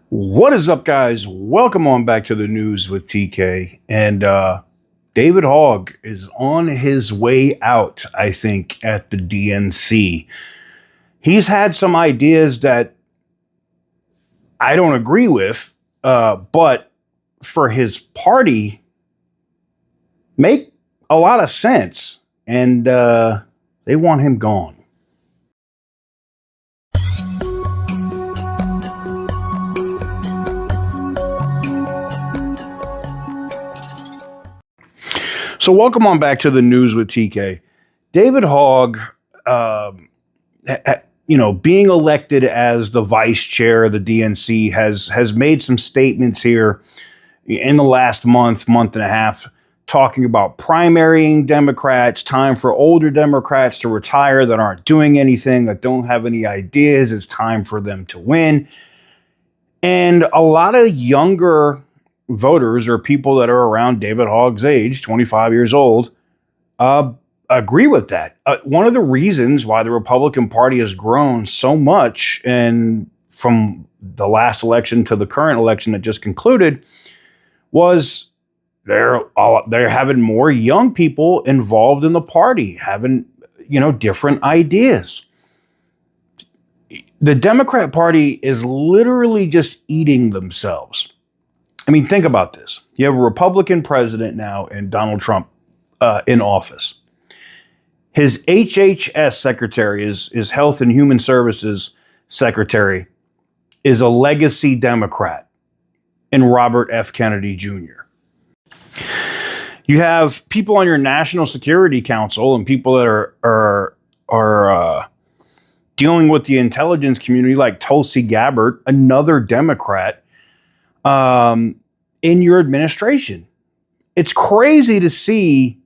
What is up, guys? Welcome on back to the news with TK. And David Hogg is on his way out, I think, at the DNC. He's had some ideas that I don't agree with, but for his party, make a lot of sense. And they want him gone. So welcome on back to the news with TK. David Hogg, being elected as the vice chair of the DNC has made some statements here in the last month and a half, talking about primarying Democrats, time for older Democrats to retire that aren't doing anything, that don't have any ideas. It's time for them to win. And a lot of younger voters or people that are around David Hogg's age, 25 years old, agree with that. One of the reasons why the Republican Party has grown so much, and from the last election to the current election that just concluded, was they're having more young people involved in the party, having different ideas. The Democrat Party is literally just eating themselves. I mean, think about this. You have a Republican president now and Donald Trump in office. His HHS secretary, his Health and Human Services secretary, is a legacy Democrat in Robert F. Kennedy Jr. You have people on your National Security Council and people that are dealing with the intelligence community, like Tulsi Gabbard, another Democrat, in your administration. It's crazy to see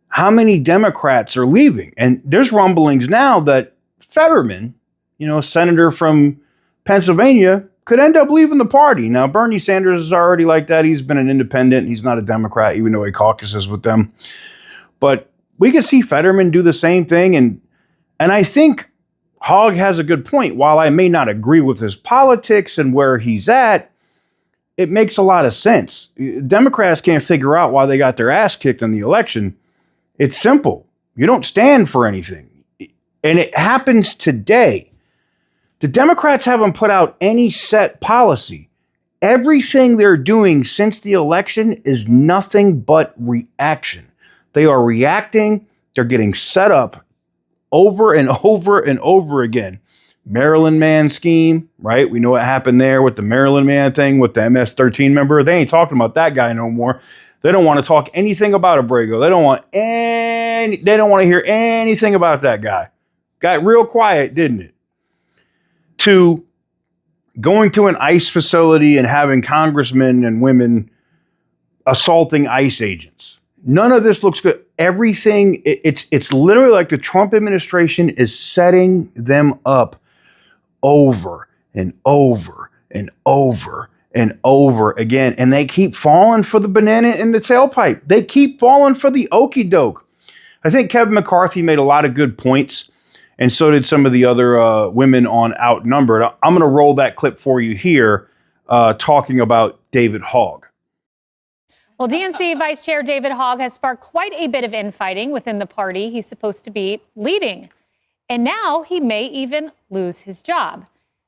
how many Democrats are leaving. And there's rumblings now that Fetterman, a senator from Pennsylvania, could end up leaving the party. Now, Bernie Sanders is already like that. He's been an independent. He's not a Democrat, even though he caucuses with them. But we could see Fetterman do the same thing. And I think Hogg has a good point. While I may not agree with his politics and where he's at, it makes a lot of sense. Democrats can't figure out why they got their ass kicked in the election. It's simple. You don't stand for anything. And it happens today. The Democrats haven't put out any set policy. Everything they're doing since the election is nothing but reaction. They are reacting. They're getting set up over and over and over again. Maryland man scheme, right? We know what happened there with the Maryland man thing with the MS-13 member. They ain't talking about that guy no more. They don't want to talk anything about Abrego. They don't want to hear anything about that guy. Got real quiet, didn't it? To going to an ICE facility and having congressmen and women assaulting ICE agents. None of this looks good. Everything, it's literally like the Trump administration is setting them up over and over and over and over again. And they keep falling for the banana in the tailpipe. They keep falling for the okie doke. I think Kevin McCarthy made a lot of good points, and so did some of the other women on Outnumbered. I'm going to roll that clip for you here, talking about David Hogg. Well, DNC Vice Chair David Hogg has sparked quite a bit of infighting within the party he's supposed to be leading. And now he may even lose his job.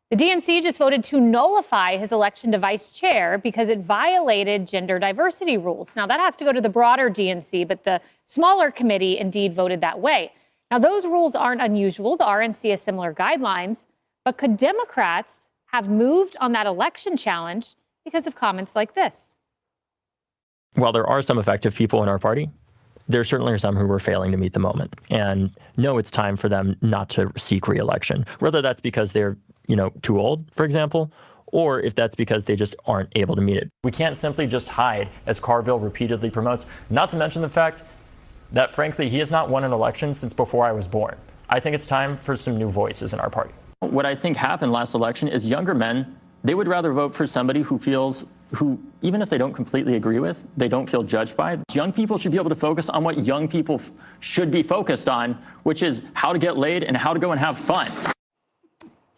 The DNC just voted to nullify his election to vice chair because it violated gender diversity rules. Now, that has to go to the broader DNC, but the smaller committee indeed voted that way. Now, those rules aren't unusual. The RNC has similar guidelines. But could Democrats have moved on that election challenge because of comments like this? While there are some effective people in our party, there certainly are some who are failing to meet the moment. And no, it's time for them not to seek re-election, whether that's because they're, too old, for example, or if that's because they just aren't able to meet it. We can't simply just hide, as Carville repeatedly promotes, not to mention the fact that, frankly, he has not won an election since before I was born. I think it's time for some new voices in our party. What I think happened last election is younger men, they would rather vote for somebody who, even if they don't completely agree with, they don't feel judged by. Young people should be able to focus on what young people should be focused on, which is how to get laid and how to go and have fun.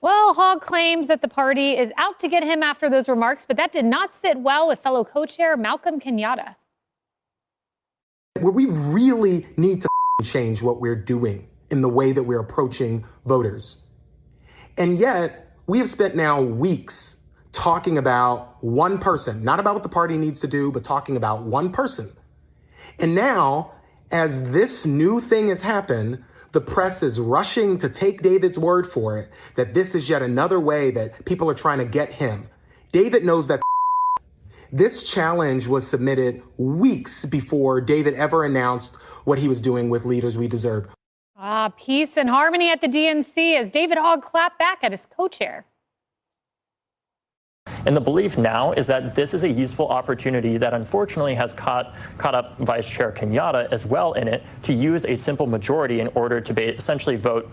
Well, Hogg claims that the party is out to get him after those remarks, but that did not sit well with fellow co-chair Malcolm Kenyatta. Where we really need to change what we're doing in the way that we're approaching voters. And yet, we have spent now weeks talking about one person, not about what the party needs to do, but talking about one person. And now, as this new thing has happened, the press is rushing to take David's word for it, that this is yet another way that people are trying to get him. David knows that this challenge was submitted weeks before David ever announced what he was doing with Leaders We Deserve. Peace and harmony at the DNC as David Hogg clapped back at his co-chair. And the belief now is that this is a useful opportunity that unfortunately has caught up Vice Chair Kenyatta as well in it, to use a simple majority in order to essentially vote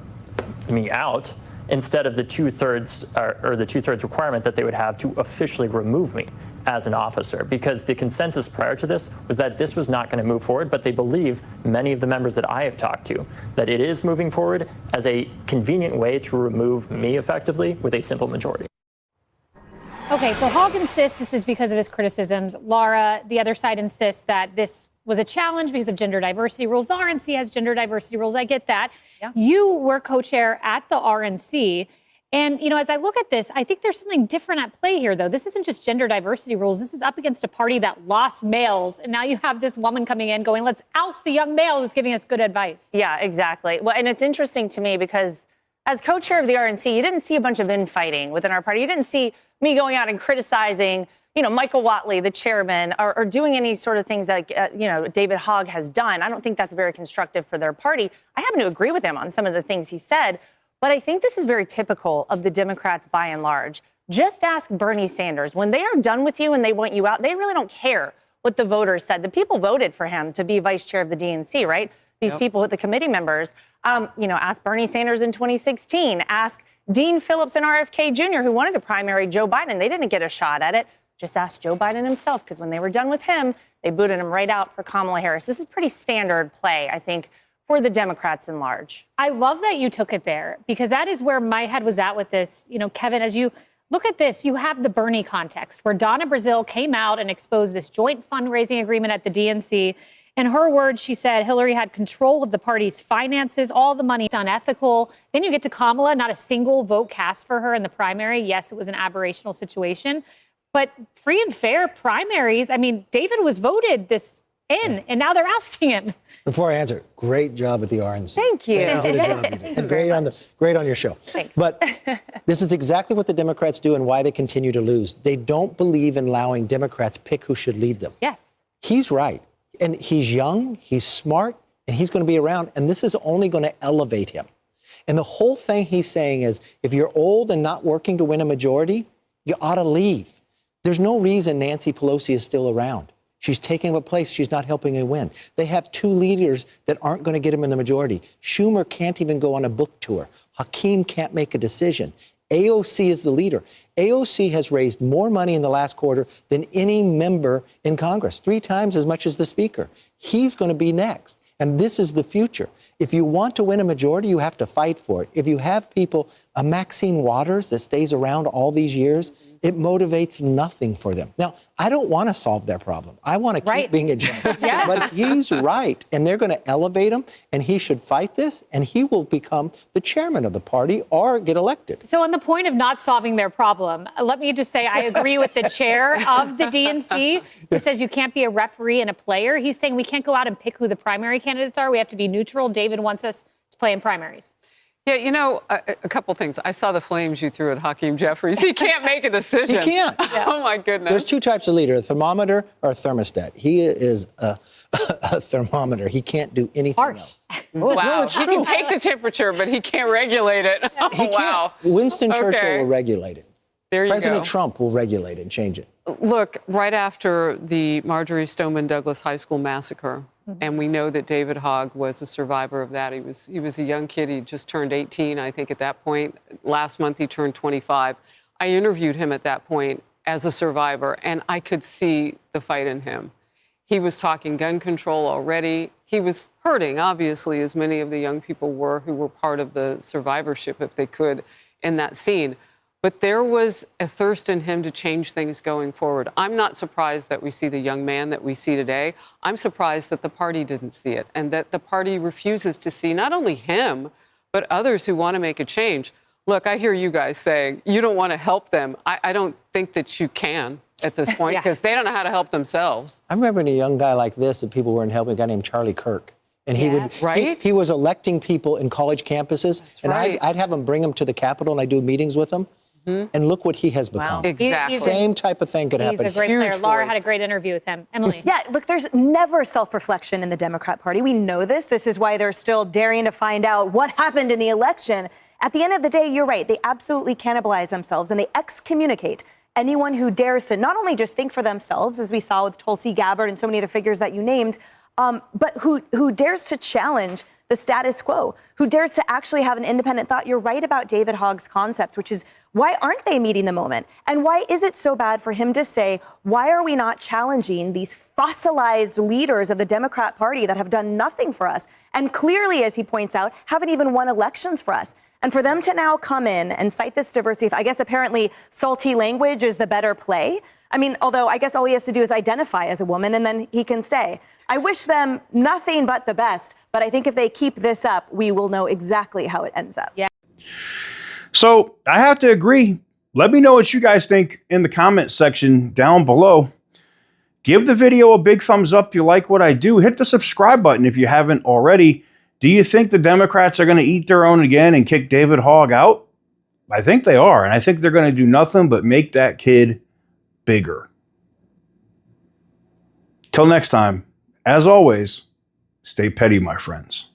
me out instead of the two-thirds or the two-thirds requirement that they would have to officially remove me as an officer, because the consensus prior to this was that this was not going to move forward. But they believe, many of the members that I have talked to, that it is moving forward as a convenient way to remove me effectively with a simple majority. Okay, so Hogg insists this is because of his criticisms. Laura, the other side insists that this was a challenge because of gender diversity rules. The RNC has gender diversity rules. I get that. Yeah. You were co-chair at the RNC. And, you know, as I look at this, I think there's something different at play here, though. This isn't just gender diversity rules. This is up against a party that lost males. And now you have this woman coming in going, let's oust the young male who's giving us good advice. Yeah, exactly. Well, and it's interesting to me because as co-chair of the RNC, you didn't see a bunch of infighting within our party. You didn't see me going out and criticizing, you know, Michael Whatley, the chairman, or doing any sort of things like, you know, David Hogg has done. I don't think that's very constructive for their party. I happen to agree with him on some of the things he said. But I think this is very typical of the Democrats by and large. Just ask Bernie Sanders. When they are done with you and they want you out, they really don't care what the voters said. The people voted for him to be vice chair of the DNC, right? These people, the committee members, you know, ask Bernie Sanders in 2016, ask Dean Phillips and RFK Jr., who wanted to primary Joe Biden. They didn't get a shot at it. Just ask Joe Biden himself, because when they were done with him, they booted him right out for Kamala Harris. This is pretty standard play, I think, for the Democrats in large. I love that you took it there, because that is where my head was at with this. You know, Kevin, as you look at this, you have the Bernie context where Donna Brazile came out and exposed this joint fundraising agreement at the DNC. In her words, she said Hillary had control of the party's finances, all the money unethical. Then you get to Kamala, not a single vote cast for her in the primary. Yes, it was an aberrational situation, but free and fair primaries. I mean, David was voted this in, and now they're ousting him. Before I answer, great job at the RNC. Thank you. Thank you for the job you did. And great on your show. Thanks. But this is exactly what the Democrats do and why they continue to lose. They don't believe in allowing Democrats pick who should lead them. Yes. He's right. And he's young, he's smart, and he's going to be around. And this is only going to elevate him. And the whole thing he's saying is, if you're old and not working to win a majority, you ought to leave. There's no reason Nancy Pelosi is still around. She's taking a place. She's not helping him win. They have two leaders that aren't going to get him in the majority. Schumer can't even go on a book tour. Hakeem can't make a decision. AOC is the leader. AOC has raised more money in the last quarter than any member in Congress, 3 times as much as the speaker. He's going to be next. And this is the future. If you want to win a majority, you have to fight for it. If you have people, a Maxine Waters that stays around all these years, it motivates nothing for them. Now, I don't want to solve their problem. I want to keep being a general. Yeah. But he's right, and they're going to elevate him, and he should fight this, and he will become the chairman of the party or get elected. So on the point of not solving their problem, let me just say I agree with the chair of the DNC who says you can't be a referee and a player. He's saying we can't go out and pick who the primary candidates are. We have to be neutral. David wants us to play in primaries. Yeah, you know, a couple things. I saw the flames you threw at Hakeem Jeffries. He can't make a decision. He can't. Yeah. Oh, my goodness. There's 2 types of leader, a thermometer or a thermostat. He is a thermometer. He can't do anything else. Wow. No, it's he true. can take the temperature, but he can't regulate it. Oh, He wow. can't. Winston Churchill will regulate it. There you President go. Trump will regulate it and change it. Look, right after the Marjorie Stoneman Douglas High School massacre, and we know that David Hogg was a survivor of that. He was a young kid. He just turned 18, I think, at that point. Last month, he turned 25. I interviewed him at that point as a survivor, and I could see the fight in him. He was talking gun control already. He was hurting, obviously, as many of the young people were who were part of the survivorship, if they could. in that scene. But there was a thirst in him to change things going forward. I'm not surprised that we see the young man that we see today. I'm surprised that the party didn't see it and that the party refuses to see not only him, but others who want to make a change. Look, I hear you guys saying you don't want to help them. I don't think that you can at this point because they don't know how to help themselves. I remember a young guy like this that people weren't helping, a guy named Charlie Kirk. And he was electing people in college campuses. I'd have him bring them to the Capitol, and I'd do meetings with them. And look what he has become. Wow. Exactly. Same type of thing could happen. He's a great player. Laura had a great interview with him. Emily. Yeah, look, there's never self-reflection in the Democrat Party. We know this. This is why they're still daring to find out what happened in the election. At the end of the day, you're right. They absolutely cannibalize themselves, and they excommunicate anyone who dares to not only just think for themselves, as we saw with Tulsi Gabbard and so many other figures that you named, but who dares to challenge the status quo, who dares to actually have an independent thought. You're right about David Hogg's concepts, which is why aren't they meeting the moment? And why is it so bad for him to say, why are we not challenging these fossilized leaders of the Democrat Party that have done nothing for us? And clearly, as he points out, haven't even won elections for us. And for them to now come in and cite this diversity, I guess apparently salty language is the better play. I mean, although I guess all he has to do is identify as a woman and then he can stay. I wish them nothing but the best, but I think if they keep this up, we will know exactly how it ends up. Yeah. So I have to agree. Let me know what you guys think in the comment section down below. Give the video a big thumbs up if you like what I do. Hit the subscribe button if you haven't already. Do you think the Democrats are going to eat their own again and kick David Hogg out? I think they are, and I think they're going to do nothing but make that kid bigger. Till next time, as always, stay petty, my friends.